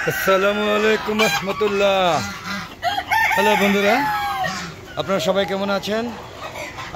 আসসালামু আলাইকুম রহমতুল্লাহ। হ্যালো বন্ধুরা, আপনারা সবাই কেমন আছেন?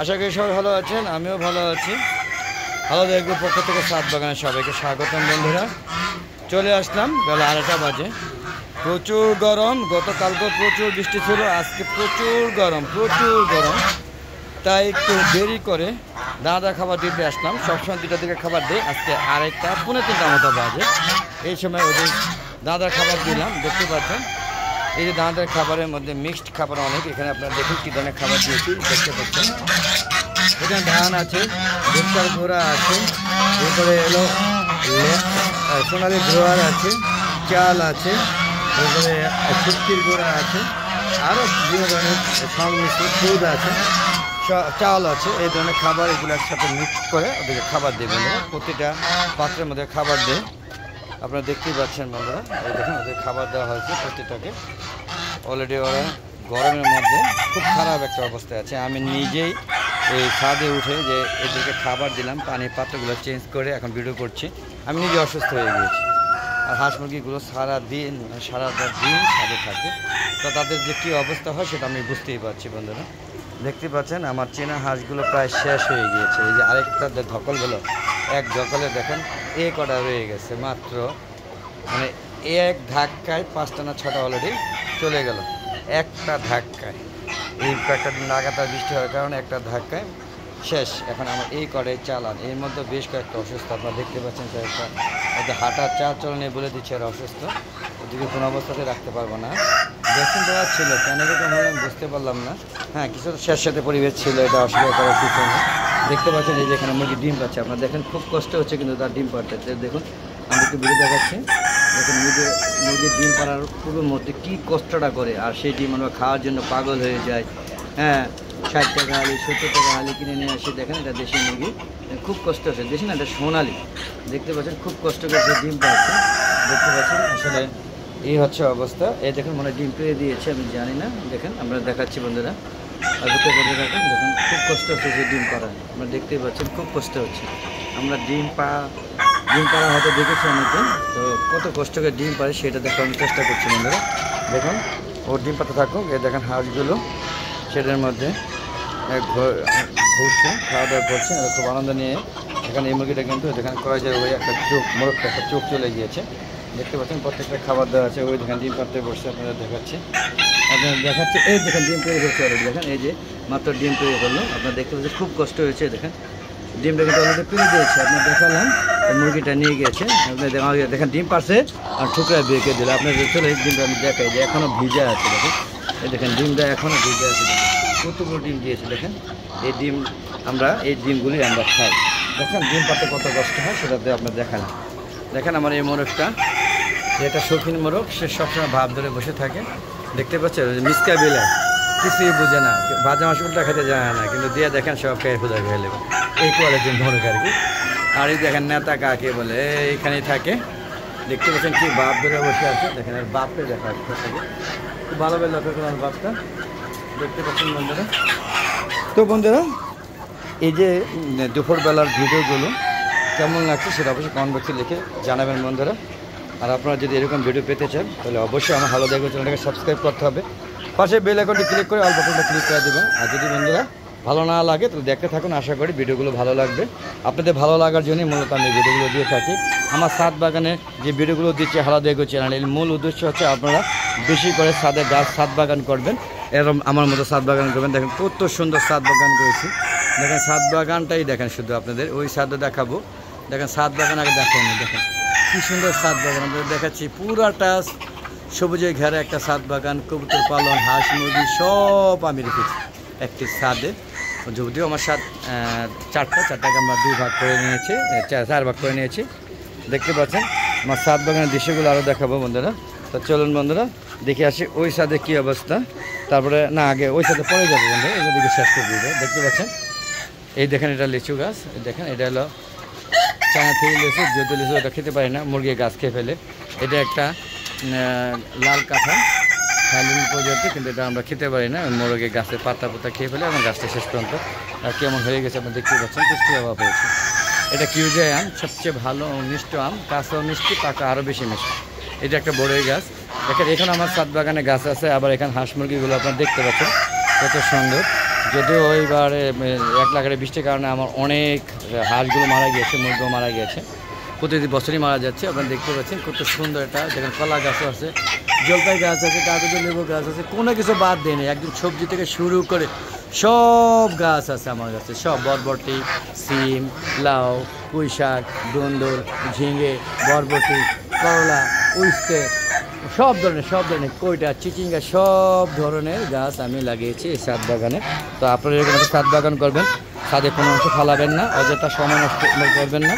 আশা করি সবাই ভালো আছেন, আমিও ভালো আছি। আলাদা একটু পক্ষ থেকে সাত বাগানে সবাইকে স্বাগতম। বন্ধুরা, চলে আসলাম বেলা 2:30 বাজে। প্রচুর গরম, গতকালকে প্রচুর বৃষ্টি ছিল, আজকে প্রচুর গরম। তাই একটু দেরি করে দাদা খাবার দিতে আসলাম। সবসময় 2টার দিকে খাবার দিই, আজকে 2:30 পৌনে 3টা মতো বাজে। এই সময় ওদের দাদার খাবার দিলাম। দেখতে পাচ্ছেন এই যে দাদার খাবারের মধ্যে মিক্সড খাবার অনেক। এখানে আপনারা দেখুন কী ধরনের খাবার দিয়েছি, দেখতে পাচ্ছেন। এখানে ধান আছে, ভুট্টার ঘোড়া আছে, এরপরে এলো সোনালি ঘোড়ার আছে, চাল আছে, এরপরে শুক্তির ঘোড়া আছে, আরও বিভিন্ন ধরনের সংমিশ্র দুধ আছে, চাল আছে। এই ধরনের খাবার এগুলো একসাথে মিক্স করে ওদেরকে খাবার দেবেন। প্রতিটা পাত্রের মধ্যে খাবার দেয়, আপনারা দেখতেই পাচ্ছেন বন্ধুরা। এই দেখুন ওদের খাবার দেওয়া হয়েছে প্রতিটাকে। অলরেডি ওরা গরমের মধ্যে খুব খারাপ একটা অবস্থায় আছে। আমি নিজেই এই ছাদে উঠে যে এদেরকে খাবার দিলাম, পানির পাত্রগুলো চেঞ্জ করে এখন ভিডিও করছি। আমি নিজে অসুস্থ হয়ে গিয়েছি। আর হাঁস মুরগিগুলো সারাটা দিন ছাদে থাকে, তো তাদের যে কী অবস্থা হয় সেটা আমি বুঝতেই পারছি বন্ধুরা। দেখতে পাচ্ছেন আমার চেনা হাঁসগুলো প্রায় শেষ হয়ে গিয়েছে। এই যে আরেকটা যে ধকলগুলো, এক ধকলে দেখেন কটা রয়ে গেছে মাত্র, মানে এক ধাক্কায় 5টা না 6টা অলরেডি চলে গেল, একটা ধাক্কায়। এই কয়েকটা দিন লাগাতার বৃষ্টি হওয়ার কারণে একটা ধাক্কায় শেষ। এখন আমার এই কটাই চালান, এর মধ্যে বেশ কয়েকটা অসুস্থ আপনারা দেখতে পাচ্ছেন। কয়েকটা ওদের হাঁটার চাল চলনে বলে দিচ্ছে আর অসুস্থ, ওদিকে কোনো অবস্থাতে রাখতে পারবো না। ভ্যাকসিন দেওয়া ছিল, কেন এরকম হলে আমি বুঝতে পারলাম না। হ্যাঁ, কিছু স্যাঁতস্যাঁতে পরিবেশ ছিল, এটা অস্বীকার করার কিছু নেই। দেখতে পাচ্ছেন এই যে এখানে মুরগি ডিম পাচ্ছে, আপনারা দেখেন খুব কষ্ট হচ্ছে কিন্তু তার ডিম পাড়তে। দেখুন আমি একটু ভিডিও দেখাচ্ছি, দেখুন মুরগির ডিম পাড়ার পূর্বের মধ্যে কী কষ্টটা করে। আর সেই ডিম আমরা খাওয়ার জন্য পাগল হয়ে যায়। হ্যাঁ, 60 টাকা হালি 70 টাকা হালি কিনে নিয়ে আসি। দেখেন এটা দেশি মুরগি, খুব কষ্ট হচ্ছে। দেশি না, এটা সোনালি। দেখতে পাচ্ছেন খুব কষ্ট করে ডিম পাচ্ছে, দেখতে পাচ্ছেন। আসলে এই হচ্ছে অবস্থা। এই দেখুন মনে ডিম পেয়ে দিয়েছে, আমি জানি না। দেখেন আমরা দেখাচ্ছি বন্ধুরা, আর বুঝতে পারতে দেখেন দেখুন খুব কষ্ট হচ্ছে যে ডিম পাড়ায়। আমরা দেখতেই পাচ্ছেন খুব কষ্ট হচ্ছে। আমরা ডিম পাড়া হয়তো দেখেছি অনেকে, তো কত কষ্ট করে ডিম পাড়ে সেটা দেখানোর চেষ্টা করছি বন্ধুরা। দেখুন ওর ডিম পাতা থাকুক। এই দেখেন হাঁসগুলো সেটার মধ্যে ঘুরছে, খাওয়া দাওয়া করছে, খুব আনন্দ নিয়ে। এখানে এই মুরগিটা কিন্তু দেখেন করা যায়, ওই একটা চোখ মোরগটা একটা চোখ চলে গিয়েছে। দেখতে পাচ্ছেন প্রত্যেকটা খাবার দেওয়া আছে। ওই দেখেন ডিম পাড়তে বসছে, আপনারা দেখাচ্ছে। এই দেখেন ডিম তৈরি করছে অলরেডি। দেখেন এই যে মাত্র ডিম তৈরি করলো, আপনারা দেখতে পাচ্ছেন খুব কষ্ট হয়েছে। দেখেন ডিমটা কিন্তু অলরেডি পেরে দিয়েছে, আপনার দেখালাম। মুরগিটা নিয়ে গিয়েছে, আপনি দেখেন ডিম পারছে আর ঠুকরায় বেঁকে দিল। আপনার চলে ডিমটা আমি দেখাই যে এখনও ভিজা আছে। দেখেন এই দেখেন ডিমটা এখনও ভিজা আছে, কতগুলো ডিম দিয়েছে। দেখেন এই ডিমগুলি আমরা খাই। দেখেন ডিম পাতে কত কষ্ট হয় সেটাতে আপনার দেখালাম। দেখেন আমার এই মোরগটা, এটা শৌখিন মোরগ, সে সবসময় ভাব ধরে বসে থাকে। দেখতে পাচ্ছেন মিসকা বিলায় কিছুই বোঝে না, ভাজা মাছ উল্টা খেতে যায় না, কিন্তু দিয়ে দেখেন সব খেয়ে খোঁজা খেয়ে নেবে। এই কোয়ালিটির মোরগ আর কি। আর এই দেখেন নেতা কাকে বলে, এইখানেই থাকে। দেখতে পাচ্ছেন কি বাপ ধরে বসে আছে। দেখেন আর বাপকে দেখা থাকে, খুব ভালোভাবে লক্ষ্য করেন বাপটা। দেখতে পাচ্ছেন বন্ধুরা। তো বন্ধুরা, এই যে দুপুরবেলার ভিডিওগুলো কেমন লাগছে সেটা অবশ্যই কমেন্ট বক্সে লিখে জানাবেন বন্ধুরা। আর আপনারা যদি এরকম ভিডিও পেতে চান তাহলে অবশ্যই আমার ভালো দেখবে চ্যানেলটাকে সাবস্ক্রাইব করতে হবে, পাশে বেল আইকনটি ক্লিক করে অল বাটনটা ক্লিক করে দেবেন। আর যদি বন্ধুরা ভালো না লাগে তাহলে দেখতে থাকুন, আশা করি ভিডিওগুলো ভালো লাগবে। আপনাদের ভালো লাগার জন্যই মূলত আমি ভিডিওগুলো দিয়ে থাকি। আমার ছাদ বাগানে যে ভিডিওগুলো দিচ্ছে হালাদা এগ্রো চ্যানেলের মূল উদ্দেশ্য হচ্ছে আপনারা বেশি করে ছাদ বাগান করবেন, এরকম আমার মতো ছাদ বাগান করবেন। দেখেন কত সুন্দর ছাদ বাগান করেছি। দেখেন ছাদ বাগানটাই দেখেন, শুধু আপনাদের ওই ছাদে দেখাবো। দেখেন ছাদ বাগান আগে দেখেন, দেখেন কী সুন্দর ছাদ বাগান আপনাদের দেখাচ্ছি। পুরাটা সবুজে ঘেরা একটা ছাদ বাগান, কবুতর পালন, হাঁস মুরগি সব আমি রেখেছি একটি ছাদে। যদিও আমার চারটাকে আমরা 2 ভাগ করে নিয়েছি, 4 ভাগ করে নিয়েছি। দেখতে পাচ্ছেন আমার ছাদ বাগানের দৃশ্যগুলো আরও দেখাবো বন্ধুরা। তো চলুন বন্ধুরা দেখে আসি ওই ছাদে কী অবস্থা। তারপরে না আগে ওই ছাদে পরে যাবো বন্ধুরা, এদিকে শেষ করে দিবে। দেখতে পাচ্ছেন এই দেখেন এটা লিচু গাছ, দেখেন এটা হলো চায়না থেকে লিচু। যদি লিচু ওটা খেতে পারি না, মুরগির গাছ খেয়ে ফেলে। এটা একটা লাল কাঁঠাল হ্যালিন প্রজাতি, কিন্তু এটা আমরা খেতে পারি না, মোরগের গাছের পাতা খেয়ে ফেলে এবং গাছটা শেষ পর্যন্ত কেমন হয়ে গেছে আপনারা দেখতে পাচ্ছেন, পুষ্টি অভাব হয়েছে। এটা কিউজাই আম, সবচেয়ে ভালো মিষ্টি আম, কাঁচাও মিষ্টি, পাকা আরও বেশি মিষ্টি। এটা একটা বড়ই গাছ। দেখেন এখানে আমার ছাদ বাগানে গাছ আছে। আবার এখানে হাঁস মুরগিগুলো আপনারা দেখতে পাচ্ছেন কত সুন্দর। যদিও ওইবারে 1 লাখের বৃষ্টির কারণে আমার অনেক হাঁসগুলো মারা গিয়েছে, মুরগিও মারা গিয়েছে, প্রতিটি বছরই মারা যাচ্ছে। আপনারা দেখতে পাচ্ছেন কত সুন্দর এটা। দেখেন কলা গাছও আছে, জলপাই গাছ আছে, কাগজের লেবু গাছ আছে, কোনো কিছু বাদ দেয় না। একদম সবজি থেকে শুরু করে সব গাছ আছে আমার কাছে, সব বরবটি, সিম, লাউ, পুঁই শাক, দুন্দুল, ঝিঙে, বরবটি, করলা, উস্তে, সব ধরনের কইটা, চিচিঙ্গা, সব ধরনের গাছ আমি লাগিয়েছি এই ছাদ বাগানে। তো আপনারা এরকম একটা ছাদ বাগান করবেন, ছাদে কোনো অংশ ফালাবেন না, অযথা সময় নষ্ট করবেন না।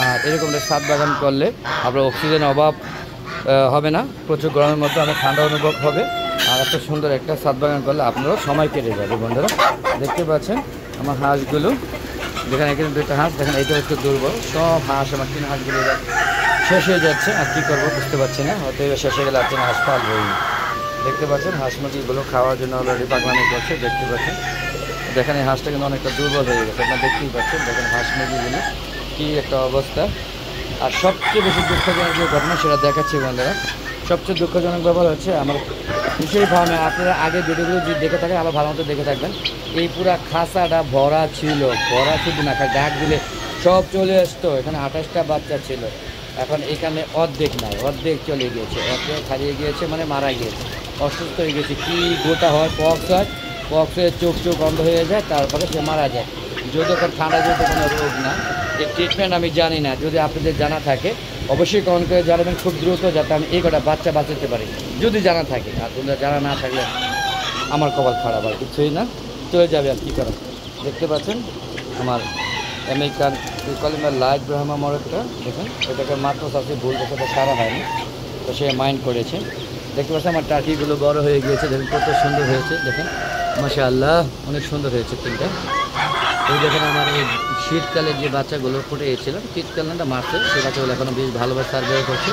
আর এরকম একটা ছাদ বাগান করলে আপনার অক্সিজেন অভাব হবে না, প্রচুর গরমের মধ্যে আমার ঠান্ডা অনুভব হবে। আর এত সুন্দর একটা ছাদ বাগান করলে আপনারও সময় কেটে যাবে। বন্ধুরা দেখতে পাচ্ছেন আমার হাঁসগুলো, দেখেন এখানে 2টা হাঁস, দেখেন এইটা একটু দুর্বল, সব হাঁস আমার 3 হাঁসগুলো শেষ হয়ে যাচ্ছে। আর কী করবো বুঝতে পারছি না, হয়তো শেষ হয়ে গেলে আর 3 হাঁস পালবই। দেখতে পাচ্ছেন হাঁস মুরগিগুলো খাওয়ার জন্য অলরেডি পাগলামি করছে। দেখতে পাচ্ছেন দেখেন এই হাঁসটা কিন্তু অনেকটা দুর্বল হয়ে গেছে, আপনারা দেখতেই পাচ্ছেন। দেখেন হাঁস মুরগিগুলো কী একটা অবস্থা। আর সবচেয়ে বেশি দুঃখজনক যে ঘটনা সেটা দেখাচ্ছি বন্ধুরা। সবচেয়ে দুঃখজনক ব্যাপার হচ্ছে আমার ফিশারি ফার্মে, আপনারা আগে ভিডিওগুলো যদি দেখে থাকেন আরও ভালো মতো দেখে থাকবেন, এই পুরা খাঁচাটা ভরা ছিল, ভরা শুধু না, ডাক দিলে সব চলে আসতো। এখানে 28টা বাচ্চা ছিল, এখন এখানে অর্ধেক নাই, অর্ধেক চলে গিয়েছে, অর্ধেক হারিয়ে গিয়েছে, মানে মারা গিয়েছে, অসুস্থ হয়ে গেছে। কি গোটা হয়, পক্স হয়, পক্সে চোখ বন্ধ হয়ে যায়, তারপরে সে মারা যায়। যদি ওখানে ঠান্ডা যেহেতু কোনো রোগ না, এর ট্রিটমেন্ট আমি জানি না, যদি আপনাদের জানা থাকে অবশ্যই কমেন্ট করে জানাবেন খুব দ্রুত, যাতে আমি এই কটা বাচ্চা বাঁচাতে পারি, যদি জানা থাকে। আর তোমরা জানা না থাকলে আমার কপাল খারাপ, আর কিছুই না, চলে যাবে আর কী করা। দেখতে পাচ্ছেন আমার আমেরিকান কলিমার লাইট ব্রাহ্মা মরকটা, দেখুন এটাকে মাত্র সাথে ভুল বসাতে সারা হয়নি, তো সে মাইন্ড করেছে। দেখতে পাচ্ছেন আমার টার্কিগুলো বড় হয়ে গিয়েছে, দেখুন কত সুন্দর হয়েছে। দেখেন মাশাআল্লাহ অনেক সুন্দর হয়েছে 3টা। এই দেখেন আমার এই শীতকালে যে বাচ্চাগুলো ফুটে গিয়েছিলাম, শীতকালটা মারছে, সেই বাচ্চাগুলো এখনও বেশ ভালোভাবে সার্ভাইভ করছে।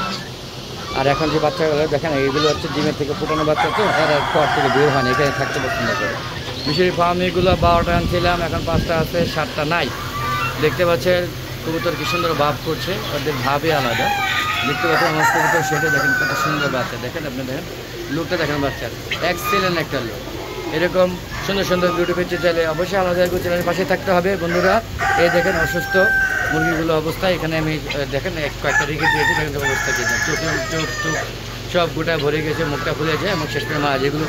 আর এখন যে বাচ্চাগুলো দেখেন এইগুলো হচ্ছে ডিমের থেকে ফুটানো বাচ্চা, তো এরা পর থেকে বের হয়নি, এখানে থাকতে পছন্দ করে। মিশরি ফার্ম এগুলো 12টা আনছিলাম, এখন 5টা আছে, 7টা নাই। দেখতে পাচ্ছেন কবুতর কি সুন্দর ভাব করছে, ওদের ভাবে আলাদা। দেখতে পাচ্ছেন আমার কবুতর সেটা দেখেন কত সুন্দর বাচ্চা, দেখেন আপনি দেখেন লুকটা দেখেন বাচ্চার, এক্সেলেন্ট একটা লুক। এরকম সুন্দর সুন্দর ভিডিও পেতে চাইলে অবশ্যই আলাদা চ্যানেলের পাশে থাকতে হবে বন্ধুরা। এই দেখেন অসুস্থ মুরগিগুলো অবস্থা, এখানে আমি দেখেন কয়েকটা রেখে দিয়েছি, দেখেন অবস্থা কি, চোখ সব গোটা ভরে গেছে, মুখটা খুলে যায় এবং শেষ করে মারা, যেগুলো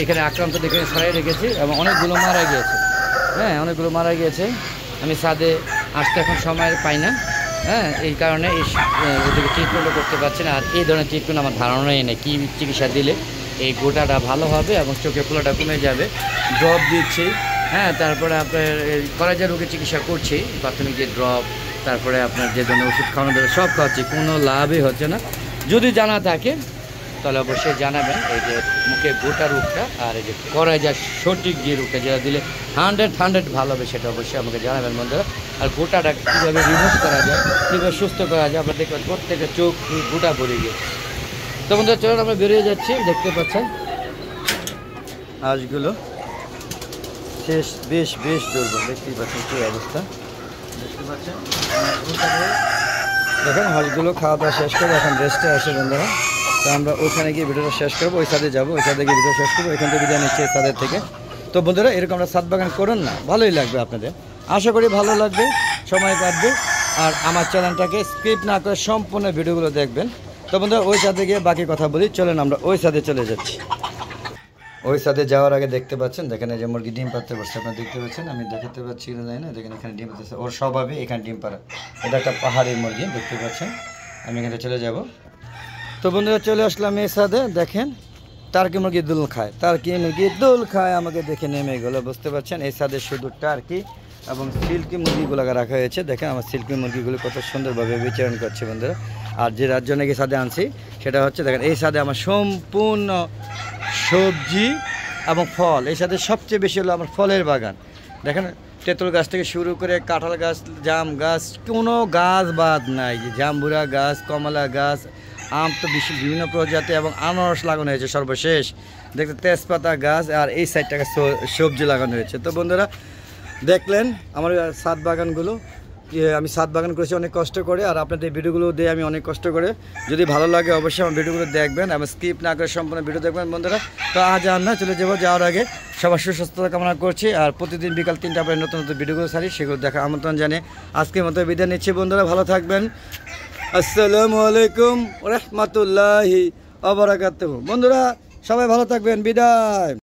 এখানে আক্রান্ত দেখে সরাই রেখেছি এবং অনেকগুলো মারা গিয়েছে। হ্যাঁ অনেকগুলো মারা গিয়েছে। আমি ছাদে আসতে এখন সময় পাই না, হ্যাঁ এই কারণে এদিকে ট্রিটমেন্টও করতে পারছি না। আর এই ধরনের ট্রিটমেন্ট আমার ধারণাই নেই, কী চিকিৎসা দিলে এই গোটাটা ভালো হবে এবং চোখের ফোলাটা কমে যাবে। ড্রপ দিচ্ছি, হ্যাঁ তারপরে আপনার কলেজা রোগের চিকিৎসা করছি, প্রাথমিক যে ড্রপ, তারপরে আপনার যে ধরনের ওষুধ খাওয়ানো দরকার সব খাওয়াচ্ছি, কোনো লাভই হচ্ছে না। যদি জানা থাকে তাহলে অবশ্যই জানাবেন এই যে মুখে গোটা রোগটা আর এই যে কলেজা সঠিক যে রোগটা যেটা দিলে 100 ভালো হবে, সেটা অবশ্যই আমাকে জানাবেন বন্ধুরা। আর গোটাটা কীভাবে রিমুভ করা যায়, কীভাবে সুস্থ করা যায়, আপনারা দেখবেন প্রত্যেকের চোখ গোটা ভরে গিয়েছে। তো বন্ধুরা চলুন আমরা বেরিয়ে যাচ্ছি। দেখতে পাচ্ছেন হাঁসগুলো শেষ, বেশ দুর্বল, দেখতেই পাচ্ছেন কী অবস্থা। দেখতে পাচ্ছেন দেখেন হাঁসগুলো খাওয়া দাওয়া শেষ করে এখন রেস্টে আসে বন্ধুরা। তো আমরা ওইখানে গিয়ে ভিডিওটা শেষ করবো, ওই ছাদে যাবো, ওই ছাদে গিয়ে ভিডিও শেষ করবো, এখান থেকে বিদায় নিচ্ছি ছাদের থেকে। তো বন্ধুরা এরকম আমরা ছাদ বাগান করুন না, ভালোই লাগবে আপনাদের, আশা করি ভালো লাগবে, সময় কাটবে। আর আমার চ্যানেলটাকে স্কিপ না করে সম্পূর্ণ ভিডিওগুলো দেখবেন। তো বন্ধুরা ওই ছাদে গিয়ে বাকি কথা বলি, চলেন আমরা ওই ছাদে চলে যাচ্ছি। ওই ছাদে যাওয়ার আগে দেখতে পাচ্ছেন দেখেন এই যে মুরগি ডিম পাড়তে পারছে, আপনারা দেখতে পাচ্ছেন, আমি দেখাতে পাচ্ছি না জানি না, দেখেন এখানে ডিম পাড়তেছে, ওর স্বভাবে এখানে ডিম পাড়া, এটা একটা পাহাড়ি মুরগি দেখতে পাচ্ছেন। আমি এখানে চলে যাব। তো বন্ধুরা চলে আসলাম এই ছাদে, দেখেন টার্কি মুরগি দুল খায়, টার্কি মুরগি দুল খায়, আমাকে দেখে নেমে গেলো, বুঝতে পারছেন। এই ছাদে শুধু টার্কি এবং সিল্কি মুরগিগুলোকে রাখা হয়েছে, দেখেন আমার সিল্কি মুরগিগুলো কত সুন্দরভাবে বিচরণ করছে বন্ধুরা। আর যে রাজ্য নাকি ছাদে আনছি সেটা হচ্ছে দেখেন এই ছাদে আমার সম্পূর্ণ সবজি এবং ফল, এই সাথে সবচেয়ে বেশি হলো আমার ফলের বাগান। দেখেন তেঁতুল গাছ থেকে শুরু করে কাঁঠাল গাছ, জাম গাছ, কোনো গাছ বাদ নাই, জাম্বুরা গাছ, কমলা গাছ, আম তো বিভিন্ন প্রজাতি এবং আনারস লাগানো হয়েছে সর্বশেষ, দেখতে তেজপাতা গাছ, আর এই সাইডটাকে সবজি লাগানো হয়েছে। তো বন্ধুরা দেখলেন আমার ছাদ বাগানগুলো আমি ছাদ বাগান করেছি অনেক কষ্ট করে, আর আপনাদের ভিডিওগুলো দিয়ে আমি অনেক কষ্ট করে। যদি ভালো লাগে অবশ্যই আমার ভিডিওগুলো দেখবেন এবং স্কিপ না করে সম্পূর্ণ ভিডিও দেখবেন বন্ধুরা। তো আজ আর না, চলে যাওয়ার আগে সবার সুস্বাস্থ্যতা কামনা করছি, আর প্রতিদিন বিকাল 3টা পরে নতুন নতুন ভিডিওগুলো ছাড়ি, সেগুলো দেখা আমন্ত্রণ জানিয়ে আজকের মতো বিদায় নিচ্ছি বন্ধুরা। ভালো থাকবেন। আসসালামু আলাইকুম ওয়া রাহমাতুল্লাহি ওয়া বারাকাতুহু। বন্ধুরা সবাই ভালো থাকবেন, বিদায়।